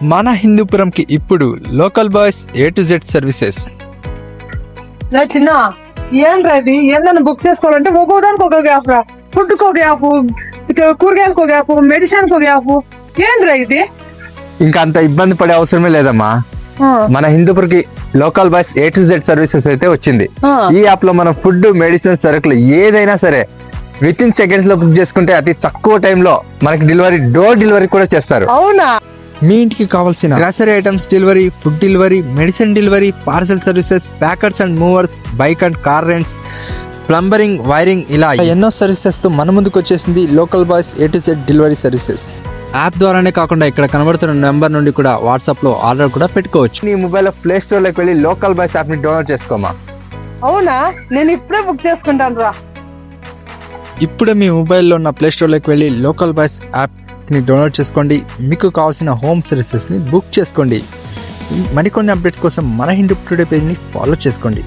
మన హిందూపురంకి ఇప్పుడు local boys A to Z services. చిన్న ఏం రైది ఏదైనా బుక్ చేసుకోవాలంటే ఒక్కోదానికి ఒక గ్యాప్ రా. ఫుడ్కి ఒక గ్యాప్, కూరగాయలకు ఒక గ్యాప్, మెడిసిన్స్ ఒక గ్యాప్. ఏంద్రా ఇది? ఇంకా అంత ఇబ్బంది పడే అవసరమే లేదమ్మా. మన హిందూపురికి local boys A to Z services అయితే వచ్చింది. ఈ యాప్ లో మనం ఫుడ్, మెడిసిన్, సరుకులు ఏదైనా సరే విత్ ఇన్ సెకండ్స్ లో బుక్ చేసుకుంటే అతి తక్కువ టైంలో మనకి డోర్ డెలివరీ కూడా చేస్తారు. అవునా? మీ ఇంటికి కావాల్సిన grocery items delivery, food delivery, medicine delivery, parcel services, packers and movers, bike and car rents, plumbing, wiring, ఇలా ఎన్నో సర్వీసెస్ తో మన ముందుకు వచ్చేసింది local boys A to Z delivery services. App ద్వారానే కాకుండా ఇక్కడ కనబడుతున్న నెంబర్ నుండి కూడా వాట్సాప్ లో ఆర్డర్ కూడా పెట్టుకోవచ్చు. నీ మొబైల్ లో ప్లే స్టోర్ లోకి వెళ్ళి లోకల్ బాయ్స్ యాప్ ని డౌన్లోడ్ చేసుకోమా. అవునా? నేను ఇప్పుడే బుక్ చేసుకుంటాను రా. ఇప్పుడే మీ మొబైల్లో ఉన్న ప్లే స్టోర్లోకి వెళ్ళి లోకల్ బాయ్స్ యాప్ని డౌన్లోడ్ చేసుకోండి. మీకు కావాల్సిన హోమ్ సర్వీసెస్ని బుక్ చేసుకోండి. మరికొన్ని అప్డేట్స్ కోసం మన హిందూ టుడే పేజ్ని ఫాలో చేసుకోండి.